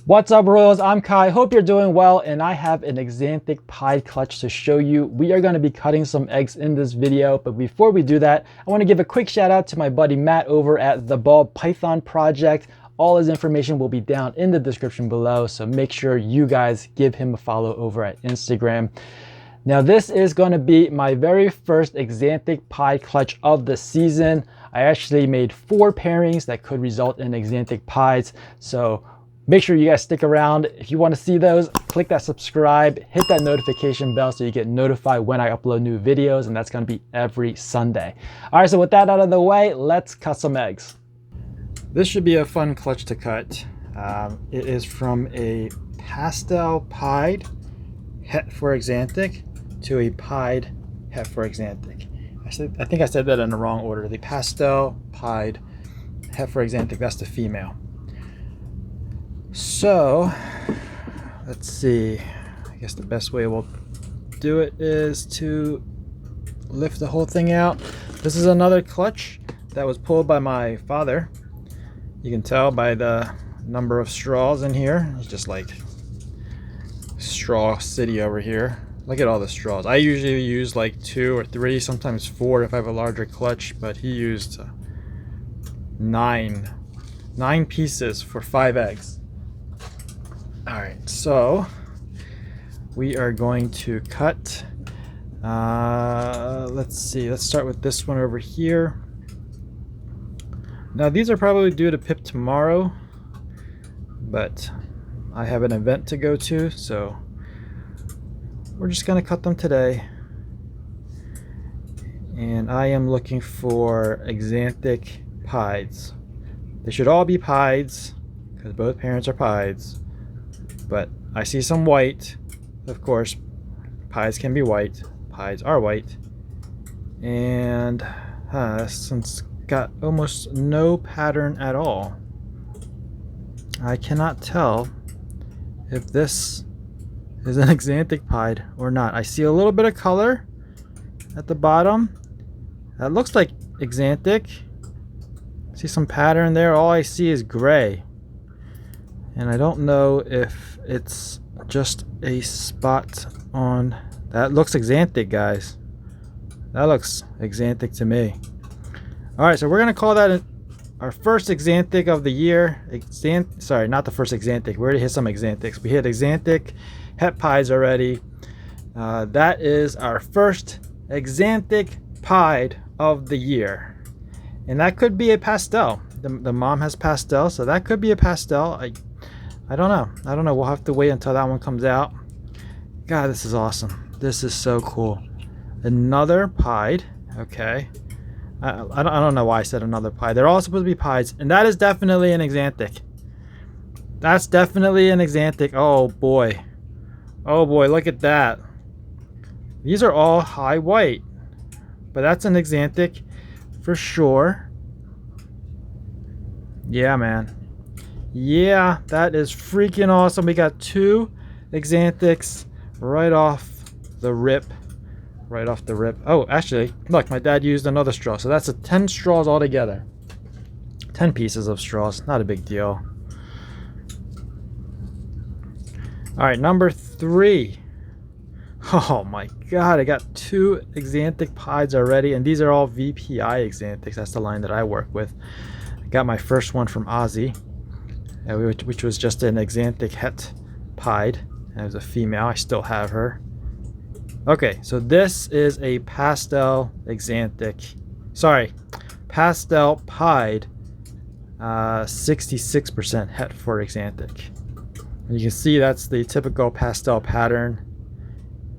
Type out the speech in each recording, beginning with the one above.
What's up, Royals? I'm Kai. Hope you're doing well, and I have an Axanthic Pied clutch to show you. We are going to be cutting some eggs in this video, but before we do that, I want to give a quick shout out to my buddy Matt over at the Ball Python Project. All his information will be down in the description below, so make sure you guys give him a follow over at Instagram. Now, this is going to be my very first Axanthic Pied clutch of the season. I actually made 4 pairings that could result in Axanthic Pieds, so make sure you guys stick around. If you want to see those, click that subscribe, hit that notification bell so you get notified when I upload new videos, and that's going to be every Sunday. All right, so with that out of the way, let's cut some eggs. This should be a fun clutch to cut. It is from a Pastel Pied het for Axanthic to a Pied het for Axanthic. I think I said that in the wrong order. The Pastel Pied het for Axanthic, that's the female. So, let's see. I guess the best way we'll do it is to lift the whole thing out. This is another clutch that was pulled by my father. You can tell by the number of straws in here. It's just like straw city over here. Look at all the straws. I usually use like 2 or 3, sometimes 4 if I have a larger clutch, but he used 9 pieces for 5 eggs. All right, so we are going to cut. Let's see, let's start with this one over here. Now, these are probably due to pip tomorrow, but I have an event to go to, so we're just gonna cut them today. And I am looking for Axanthic Pieds. They should all be Pieds because both parents are Pieds. But I see some white. Of course, Pieds can be white. Pieds are white. And this one's got almost no pattern at all. I cannot tell if this is an Axanthic Pied or not. I see a little bit of color at the bottom. That looks like Axanthic. See some pattern there. All I see is gray. And I don't know if it's just a spot on that. Looks Axanthic, guys. That looks Axanthic to me. All right, so we're gonna call that our first Axanthic of the year. Sorry, not the first Axanthic. We already hit some Axanthics. We hit Axanthic het Pieds already. That is our first Axanthic Pied of the year, and that could be a pastel. The mom has pastel, so that could be a pastel. I don't know. We'll have to wait until that one comes out. God, this is awesome. This is so cool. Another Pied. Okay. I don't know why I said another Pied. They're all supposed to be Pieds, and that is definitely an Axanthic. That's definitely an Axanthic. Oh boy. Oh boy, look at that. These are all high white, but that's an Axanthic for sure. Yeah, man. Yeah, that is freaking awesome. We got 2 Axanthics right off the rip. Right off the rip. Oh, actually, look, my dad used another straw. So that's 10 straws altogether. 10 pieces of straws. Not a big deal. All right, number 3. Oh my God, I got 2 Axanthic Pieds already. And these are all VPI Axanthics. That's the line that I work with. I got my first one from Ozzy, which was just an Axanthic het Pied. It was a female. I still have her. Okay, so this is a Pastel Axanthic. Sorry, Pastel Pied, 66% het for Axanthic. And you can see that's the typical pastel pattern.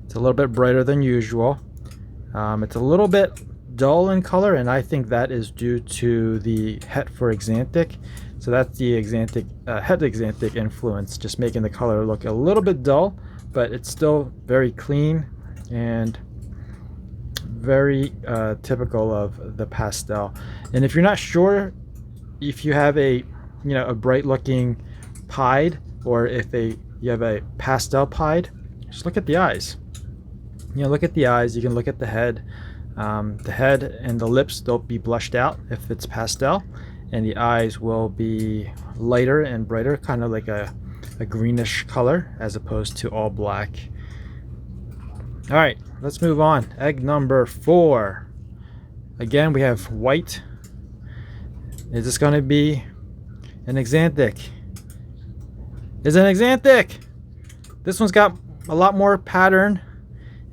It's a little bit brighter than usual. It's a little bit dull in color, and I think that is due to the het for Axanthic. So that's the Axanthic, het Axanthic influence, just making the color look a little bit dull, but it's still very clean and very typical of the pastel. And if you're not sure if you have a bright looking Pied, or if you have a pastel Pied, just look at the eyes. Look at the eyes. You can look at the head. The head and the lips, they'll be blushed out if it's pastel, and the eyes will be lighter and brighter, kind of like a a greenish color as opposed to all black. All right, let's move on. Egg number 4. Again, we have white. Is this going to be an Axanthic? Is it an Axanthic? This one's got a lot more pattern.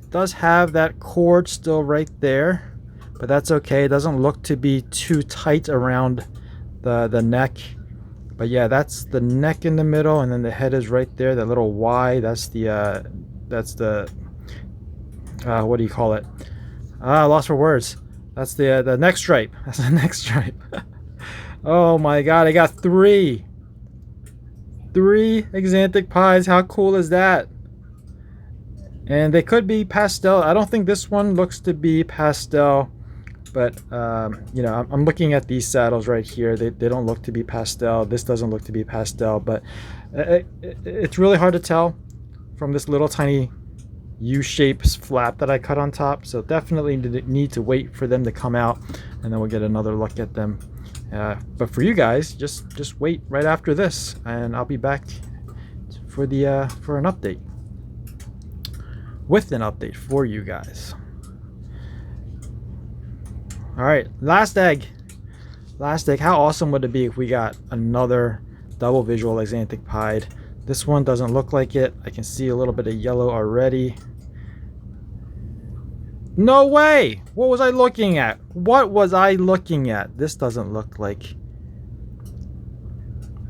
It does have that cord still right there, but that's okay. It doesn't look to be too tight around the neck. But yeah, that's the neck in the middle, and then the head is right there. That little Y, that's the what do you call it? I lost for words. That's the neck stripe. That's the neck stripe. Oh my god, I got 3 Axanthic pies. How cool is that? And they could be pastel. I don't think this one looks to be pastel, but you know, I'm looking at these saddles right here. They don't look to be pastel. This doesn't look to be pastel, but it's really hard to tell from this little tiny U-shaped flap that I cut on top. So definitely need to wait for them to come out, and then we'll get another look at them. But for you guys, just wait right after this, and I'll be back for an update. With an update for you guys. All right, last egg. How awesome would it be if we got another double visual Axanthic pied? This one doesn't look like it. I can see a little bit of yellow already. No way! What was I looking at? What was I looking at? This doesn't look like...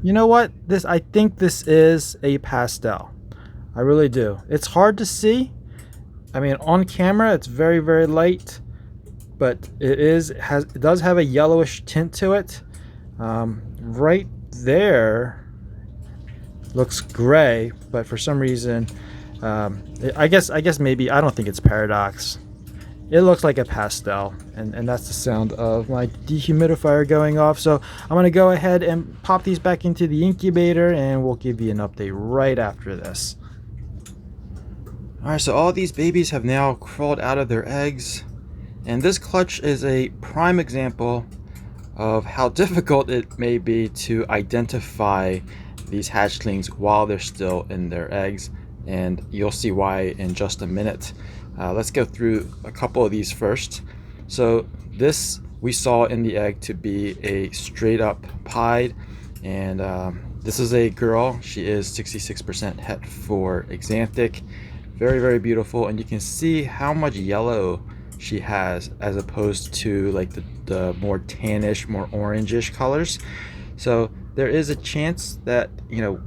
You know what? I think this is a pastel. I really do. It's hard to see. I mean, on camera it's very, very light, but it does have a yellowish tint to it. Right there looks gray, but for some reason, I guess maybe, I don't think it's Paradox. It looks like a pastel, and that's the sound of my dehumidifier going off. So I'm going to go ahead and pop these back into the incubator, and we'll give you an update right after this. Alright, so all these babies have now crawled out of their eggs, and this clutch is a prime example of how difficult it may be to identify these hatchlings while they're still in their eggs, and you'll see why in just a minute. Let's go through a couple of these first. So this we saw in the egg to be a straight up pied, and this is a girl. She is 66% het for Axanthic. Very, very beautiful, and you can see how much yellow she has as opposed to like the more tannish, more orangish colors. So there is a chance that, you know,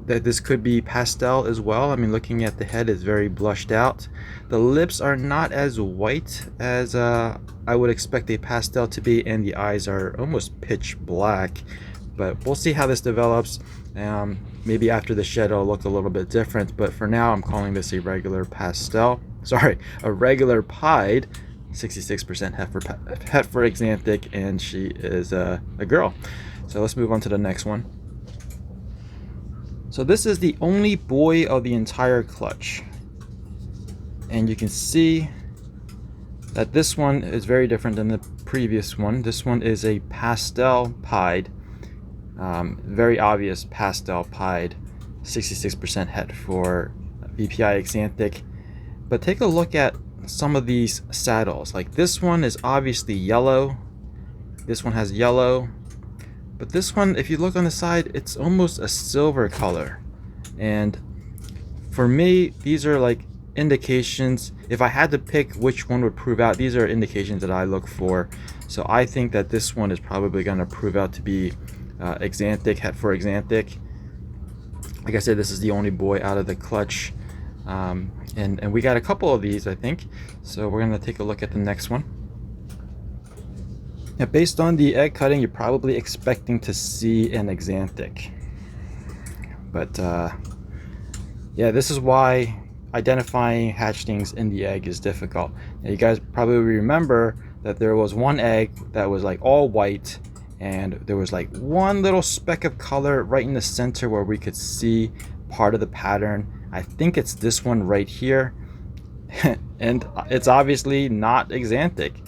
that this could be pastel as well. I mean, looking at the head, is very blushed out. The lips are not as white as I would expect a pastel to be, and the eyes are almost pitch black. But we'll see how this develops. Maybe after the shed it'll look a little bit different, but for now I'm calling this a regular pastel. Sorry, a regular pied, 66% het for Axanthic, and she is a girl. So let's move on to the next one. So this is the only boy of the entire clutch, and you can see that this one is very different than the previous one. This one is a pastel pied. Very obvious pastel pied, 66% het for VPI Axanthic. But take a look at some of these saddles. Like this one is obviously yellow. This one has yellow. But this one, if you look on the side, it's almost a silver color. And for me, these are like indications. If I had to pick which one would prove out, these are indications that I look for. So I think that this one is probably going to prove out to be Axanthic, het for Axanthic. Like I said, this is the only boy out of the clutch, and we got a couple of these, I think. So we're gonna take a look at the next one. Now, based on the egg cutting, you're probably expecting to see an Axanthic, but yeah, this is why identifying hatchlings in the egg is difficult. Now, you guys probably remember that there was one egg that was like all white, and there was like one little speck of color right in the center where we could see part of the pattern. I think it's this one right here. And it's obviously not Axanthic.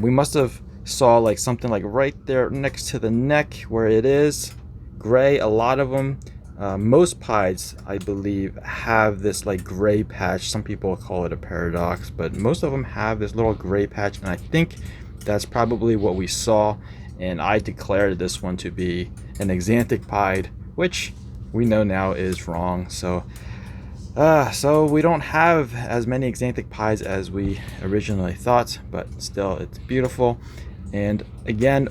We must have saw like something like right there next to the neck where it is gray. A lot of them Most pieds, I believe, have this like gray patch. Some people call it a paradox, but most of them have this little gray patch, and I think that's probably what we saw. And I declared this one to be an Axanthic Pied, which we know now is wrong. So we don't have as many Axanthic Pieds as we originally thought, but still, it's beautiful. And again,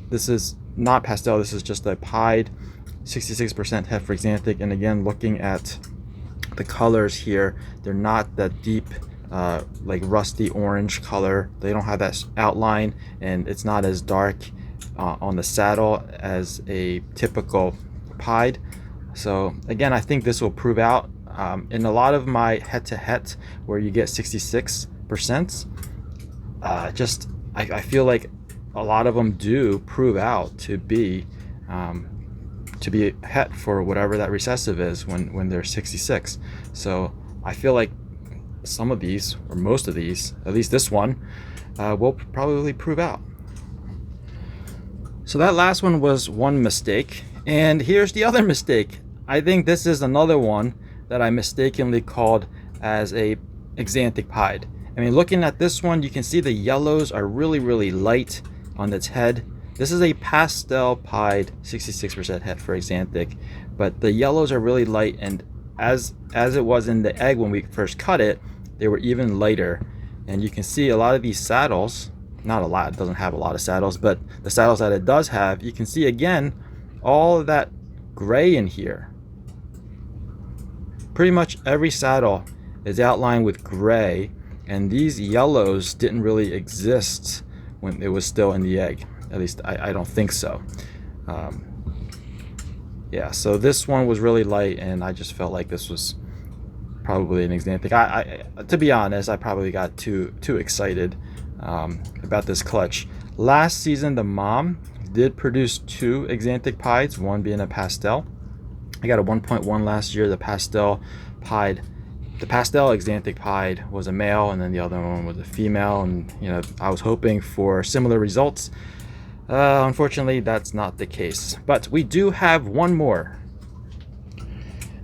this is not pastel, this is just a pied, 66% het for Axanthic. And again, looking at the colors here, they're not that deep, like rusty orange color. They don't have that outline, and it's not as dark on the saddle as a typical pied. So again, I think this will prove out. In a lot of my het to het where you get 66%, I feel like a lot of them do prove out to be het for whatever that recessive is when they're 66. So I feel like some of these, or most of these, at least this one, will probably prove out. So that last one was one mistake, and here's the other mistake. I think this is another one that I mistakenly called as a Axanthic Pied. I mean, looking at this one, you can see the yellows are really light on its head. This is a pastel pied, 66% het for Axanthic, but the yellows are really light, and as it was in the egg when we first cut it, they were even lighter. And you can see a lot of these saddles, not a lot, it doesn't have a lot of saddles, but the saddles that it does have, you can see again all of that gray in here. Pretty much every saddle is outlined with gray, and these yellows didn't really exist when it was still in the egg. At least I don't think so. Yeah, so this one was really light, and I just felt like this was probably an Axanthic. I to be honest, I probably got too excited about this clutch. Last season, the mom did produce 2 Axanthic Pieds, one being a pastel. I got a 1.1 last year. The pastel pied, the pastel Axanthic Pied was a male, and then the other one was a female. And you know, I was hoping for similar results. Unfortunately, that's not the case. But we do have one more,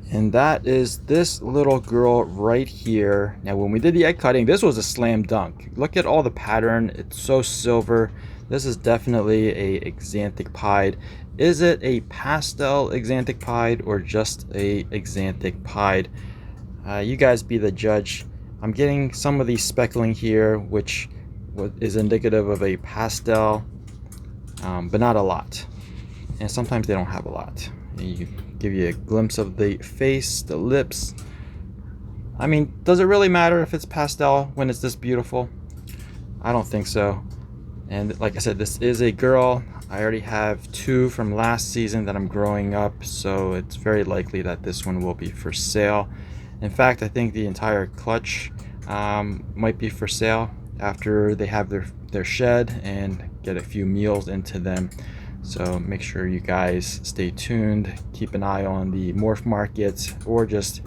and that is this little girl right here. Now, when we did the egg cutting, this was a slam dunk. Look at all the pattern. It's so silver. This is definitely a Axanthic Pied. Is it a pastel Axanthic Pied or just a Axanthic Pied? You guys be the judge. I'm getting some of these speckling here, which is indicative of a pastel, but not a lot. And sometimes they don't have a lot. You give you a glimpse of the face, the lips. I mean, does it really matter if it's pastel when it's this beautiful? I don't think so. And like I said, this is a girl. I already have 2 from last season that I'm growing up, so it's very likely that this one will be for sale. In fact, I think the entire clutch might be for sale after they have their shed and get a few meals into them. So make sure you guys stay tuned, keep an eye on the morph market, or just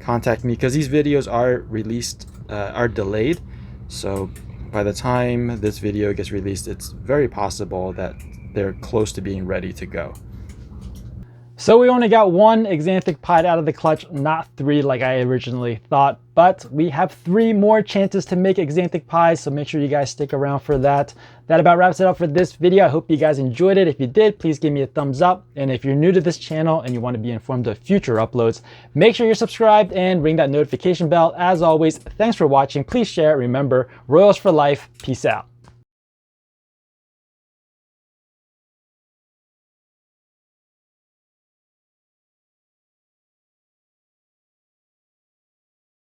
contact me, because these videos are released, are delayed. So by the time this video gets released, it's very possible that they're close to being ready to go. So we only got 1 Axanthic Pied out of the clutch, not 3 like I originally thought, but we have 3 more chances to make Axanthic Pies, so make sure you guys stick around for that. That about wraps it up for this video. I hope you guys enjoyed it. If you did, please give me a thumbs up. And if you're new to this channel and you want to be informed of future uploads, make sure you're subscribed and ring that notification bell. As always, thanks for watching. Please share. Remember, Royals for life. Peace out.